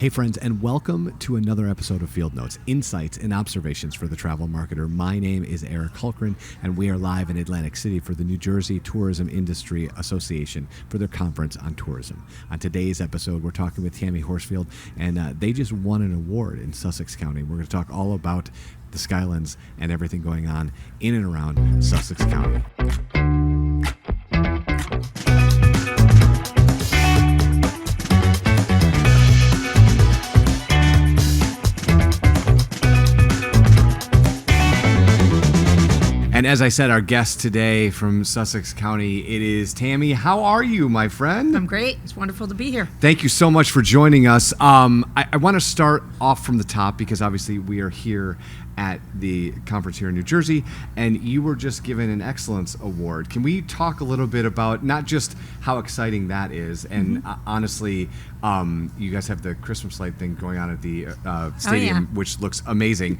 Hey friends, and welcome to another episode of Field Notes, Insights and Observations for the Travel Marketer. My name is Eric Hulkran, and we are live in Atlantic City for the New Jersey Tourism Industry Association for their conference on tourism. On today's episode, we're talking with Tammie Horsfield, and they just won an award in Sussex County. We're going to talk all about the Skylands and everything going on in and around Sussex County. And as I said, our guest today from Sussex County, it is Tammie. How are you, my friend? I'm great. It's wonderful to be here. Thank you so much for joining us. I want to start off from the top because obviously we are here at the conference here in New Jersey, and you were just given an Excellence Award. Can we talk a little bit about not just how exciting that is, and honestly, you guys have the Christmas light thing going on at the stadium, which looks amazing.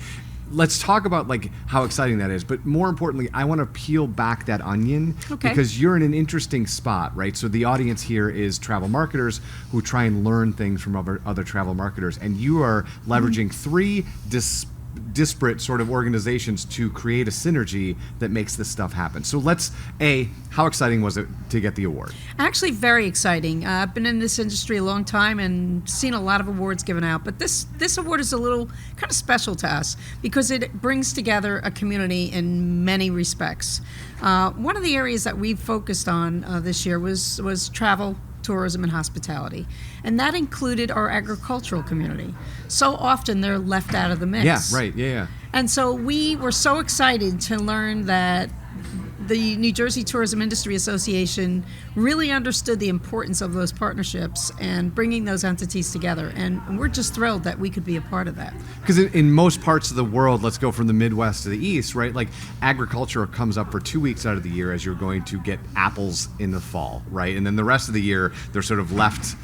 Let's talk about like how exciting that is, but more importantly, I want to peel back that onion because you're in an interesting spot, right? So the audience here is travel marketers who try and learn things from other travel marketers, and you are leveraging three disparate sort of organizations to create a synergy that makes this stuff happen. So how exciting was it to get the award? Actually, very exciting. I've been in this industry a long time and seen a lot of awards given out, but this award is a little kind of special to us because it brings together a community in many respects. One of the areas that we focused on this year was travel, tourism, and hospitality. And that included our agricultural community. So often they're left out of the mix. Yeah, right, yeah. And so we were so excited to learn that the New Jersey Tourism Industry Association really understood the importance of those partnerships and bringing those entities together. And we're just thrilled that we could be a part of that. Because in most parts of the world, let's go from the Midwest to the East, right? Like agriculture comes up for 2 weeks out of the year as you're going to get apples in the fall, right? And then the rest of the year, they're sort of left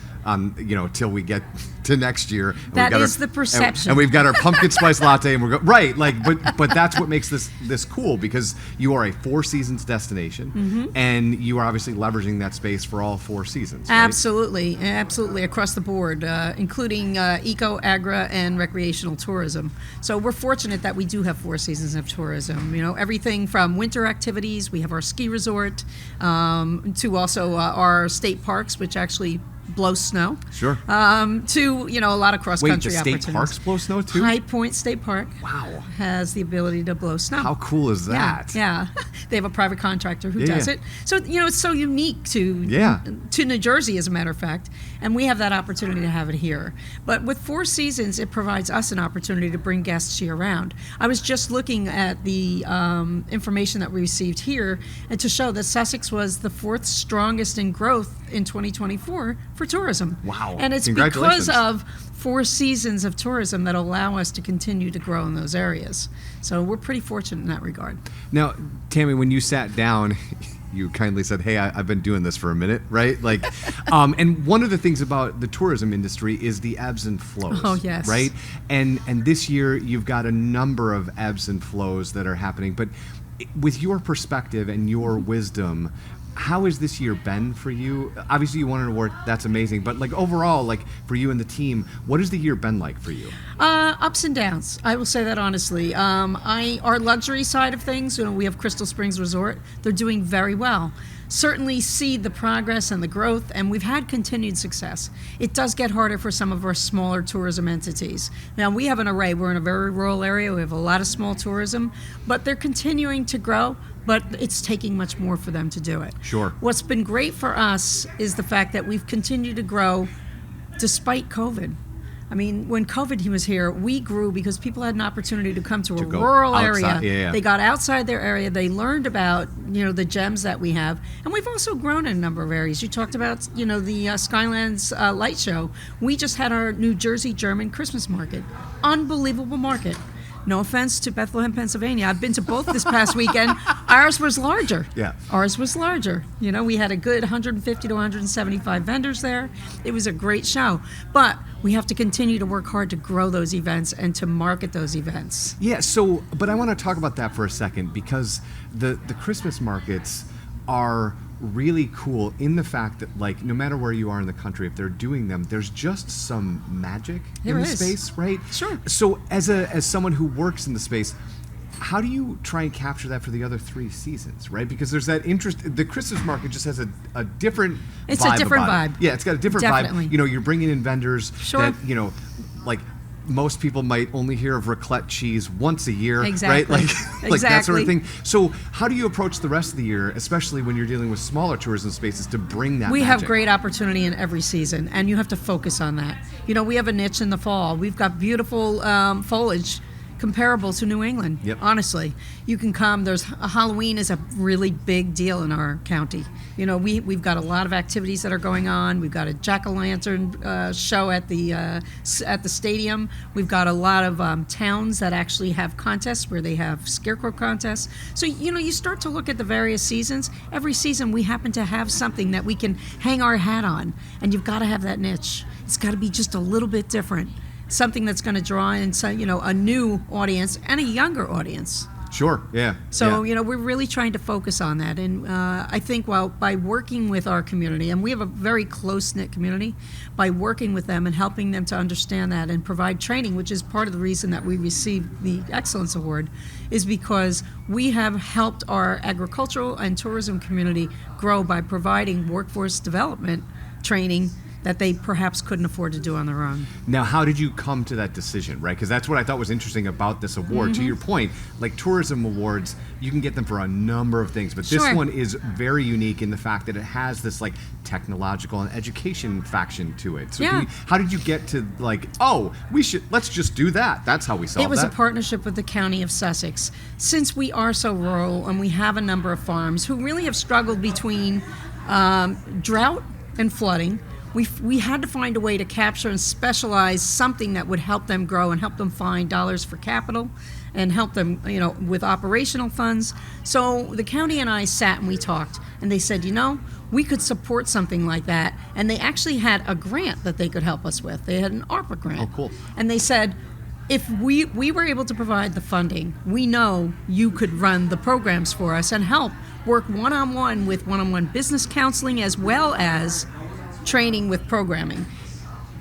till we get to next year. That is the perception. And we've got our pumpkin spice latte, and we're right. Like, but that's what makes this cool because you are a four seasons destination, and you are obviously leveraging that space for all four seasons. Right? Absolutely across the board, including eco, agri, and recreational tourism. So we're fortunate that we do have 4 seasons of tourism. You know, everything from winter activities. We have our ski resort to also our state parks, which actually blow snow. Sure. To a lot of cross-country opportunities. Wait, the state parks blow snow too? High Point State Park. Wow. Has the ability to blow snow. How cool is that? Yeah. They have a private contractor who does it. So it's so unique to New Jersey, as a matter of fact, and we have that opportunity to have it here. But with 4 seasons, it provides us an opportunity to bring guests year-round. I was just looking at the information that we received here, and to show that Sussex was the 4th strongest in growth in 2024 for tourism. Wow. And it's because of 4 seasons of tourism that allow us to continue to grow in those areas. So we're pretty fortunate in that regard. Now, Tammie, when you sat down, you kindly said, hey, I've been doing this for a minute, right? Like, and one of the things about the tourism industry is the ebbs and flows. Oh, yes. Right? And this year, you've got a number of ebbs and flows that are happening. But with your perspective and your wisdom, how has this year been for you? Obviously, you won an award. That's amazing. But like overall, like for you and the team, what has the year been like for you? Ups and downs. I will say that honestly. Our luxury side of things, we have Crystal Springs Resort. They're doing very well. Certainly see the progress and the growth, and we've had continued success. It does get harder for some of our smaller tourism entities. Now, we have an array. We're in a very rural area. We have a lot of small tourism, but they're continuing to grow, but it's taking much more for them to do it. Sure. What's been great for us is the fact that we've continued to grow despite COVID. I mean, when COVID was here, we grew because people had an opportunity to come to a rural area. Yeah. They got outside their area. They learned about, the gems that we have. And we've also grown in a number of areas. You talked about, the Skylands light show. We just had our New Jersey German Christmas market. Unbelievable market. No offense to Bethlehem, Pennsylvania. I've been to both this past weekend. Ours was larger. Yeah. Ours was larger. We had a good 150 to 175 vendors there. It was a great show. But we have to continue to work hard to grow those events and to market those events. Yeah, but I want to talk about that for a second because the Christmas markets are really cool in the fact that, like, no matter where you are in the country, if they're doing them, there's just some magic in the space, right? Sure. So as someone who works in the space, how do you try and capture that for the other 3 seasons, right? Because there's that interest. The Christmas market just has a different It's vibe a different about vibe. it. Yeah, it's got a different Definitely. vibe. You know, you're bringing in vendors Sure. that, you know, like, most people might only hear of raclette cheese once a year, Exactly. right? Like that sort of Exactly. thing. So how do you approach the rest of the year, especially when you're dealing with smaller tourism spaces, to bring that We magic? have great opportunity in every season, and you have to focus on that. You know, we have a niche in the fall. We've got beautiful foliage comparable to New England, Yep. honestly. You can come. Halloween is a really big deal in our county. You know, we've got a lot of activities that are going on. We've got a jack-o'-lantern show at the stadium. We've got a lot of towns that actually have contests where they have scarecrow contests. So, you know, you start to look at the various seasons. Every season we happen to have something that we can hang our hat on, and you've got to have that niche. It's got to be just a little bit different. Something that's going to draw in, you know, a new audience and a younger audience. Sure, yeah. So, yeah. you know, we're really trying to focus on that. And I think by working with our community, and we have a very close-knit community, by working with them and helping them to understand that and provide training, which is part of the reason that we received the Excellence Award, is because we have helped our agricultural and tourism community grow by providing workforce development training that they perhaps couldn't afford to do on their own. Now, how did you come to that decision, right? Because that's what I thought was interesting about this award. To your point, like tourism awards, you can get them for a number of things, but this Sure. one is very unique in the fact that it has this like technological and education faction to it. So Yeah. how did you get to like, oh, let's just do that. That's how we solve It was that. a partnership with the County of Sussex. Since we are so rural and we have a number of farms who really have struggled between drought and flooding, we had to find a way to capture and specialize something that would help them grow and help them find dollars for capital and help them, you know, with operational funds. So the county and I sat and we talked, and they said, you know, we could support something like that. And they actually had a grant that they could help us with. They had an ARPA grant. Oh, cool. And they said, if we were able to provide the funding, we know you could run the programs for us and help work one-on-one with one-on-one business counseling as well as training with programming.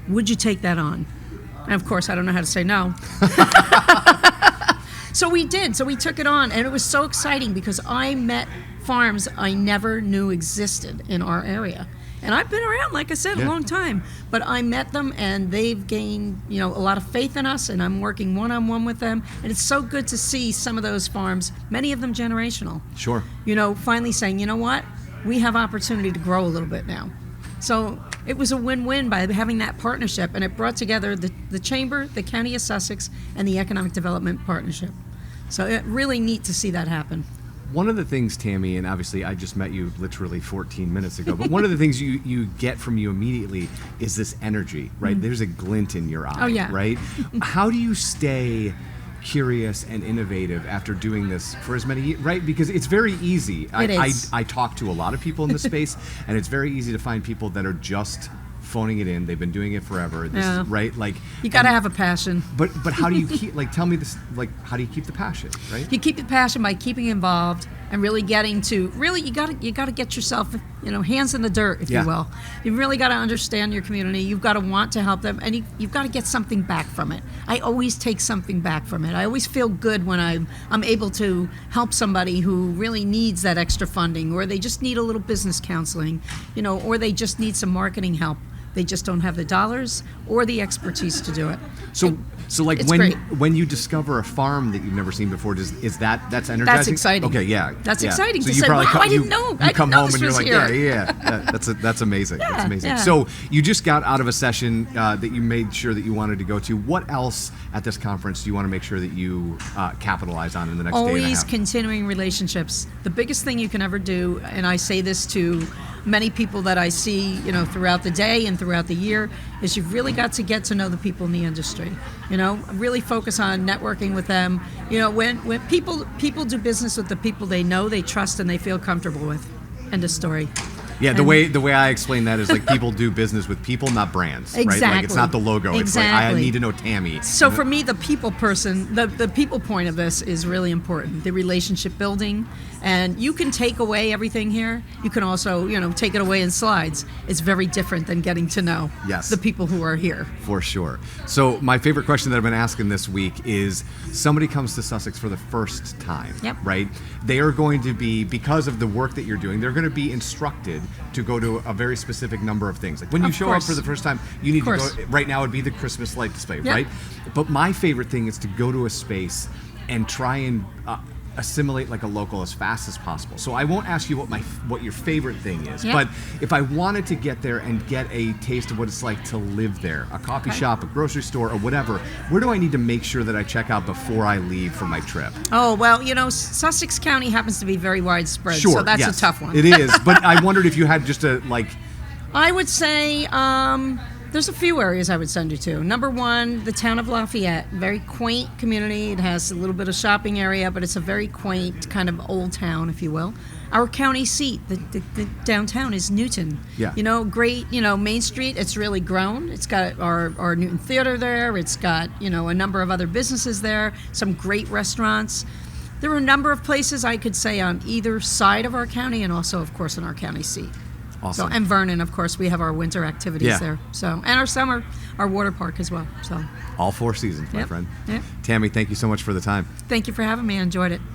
Would you take that on? And of course, I don't know how to say no. So we did. So we took it on, and it was so exciting because I met farms I never knew existed in our area. And I've been around, like I said, a long time. But I met them, and they've gained, you know, a lot of faith in us, and I'm working one-on-one with them. And it's so good to see some of those farms, many of them generational, Sure. you know, finally saying, you know what, we have opportunity to grow a little bit now. So it was a win-win by having that partnership, and it brought together the Chamber, the County of Sussex, and the Economic Development Partnership. So it really neat to see that happen. One of the things, Tammie, and obviously I just met you literally 14 minutes ago, but one of the things you get from you immediately is this energy, right? There's a glint in your eye, Oh, yeah. right? How do you stay curious and innovative after doing this for as many years, right? Because it's very easy. It is. I talk to a lot of people in this space, and it's very easy to find people that are just phoning it in. They've been doing it forever. This Yeah. is, right? Like You got to have a passion. But how do you keep? Like, tell me this. Like, how do you keep the passion? Right? You keep the passion by keeping involved and really getting to you got to get yourself, you know, hands in the dirt, if Yeah. you will. You really got to understand your community. You've got to want to help them, and you've got to get something back from it. I always take something back from it. I always feel good when I'm able to help somebody who really needs that extra funding, or they just need a little business counseling, you know, or they just need some marketing help. They just don't have the dollars or the expertise to do it. So like It's great. when you discover a farm that you've never seen before, that's energizing? That's exciting. Okay, yeah. That's yeah. exciting So to you say, probably wow, I didn't know. You I didn't come know home this and you're was like, here. yeah. That's amazing. That's amazing. yeah. So you just got out of a session that you made sure that you wanted to go to. What else at this conference do you want to make sure that you capitalize on in the next day and a Always half? continuing relationships. The biggest thing you can ever do, and I say this to many people that I see, you know, throughout the day and throughout the year, is you've really got to get to know the people in the industry. You know, really focus on networking with them. You know, when people do business with the people they know, they trust, and they feel comfortable with. End of story. Yeah, And the way I explain that is like people do business with people, not brands, right? Like it's Exactly. not the logo. It's like I Exactly. need to know Tammie. So for me, the people person, the people point of this is really important. The relationship building, and you can take away everything here. You can also, take it away in slides. It's very different than getting to know Yes. the people who are here. For sure. So my favorite question that I've been asking this week is somebody comes to Sussex for the first time, Yep. right? They are going to be, because of the work that you're doing, they're going to be instructed to go to a very specific number of things. Like when you Of show course. up for the first time, you need to Of course. go, right now it would be the Christmas light display, Yep. right? But my favorite thing is to go to a space and try and assimilate like a local as fast as possible. So I won't ask you what your favorite thing is, Yep. but if I wanted to get there and get a taste of what it's like to live there, a coffee Okay. shop, a grocery store, or whatever, where do I need to make sure that I check out before I leave for my trip? Oh, well, Sussex County happens to be very widespread, Sure, so that's yes, a tough one. It is, but I wondered if you had just a I would say there's a few areas I would send you to. Number one, the town of Lafayette, very quaint community. It has a little bit of shopping area, but it's a very quaint kind of old town, if you will. Our county seat, the downtown, is Newton. Yeah. Great, Main Street, it's really grown. It's got our Newton Theater there. It's got, a number of other businesses there, some great restaurants. There are a number of places I could say on either side of our county and also, of course, in our county seat. awesome. So, and Vernon, of course, we have our winter activities Yeah. there. So, and our summer, our water park as well. So, all 4 seasons, my Yep. friend. Yep. Tammie, thank you so much for the time. thank you for having me. I enjoyed it.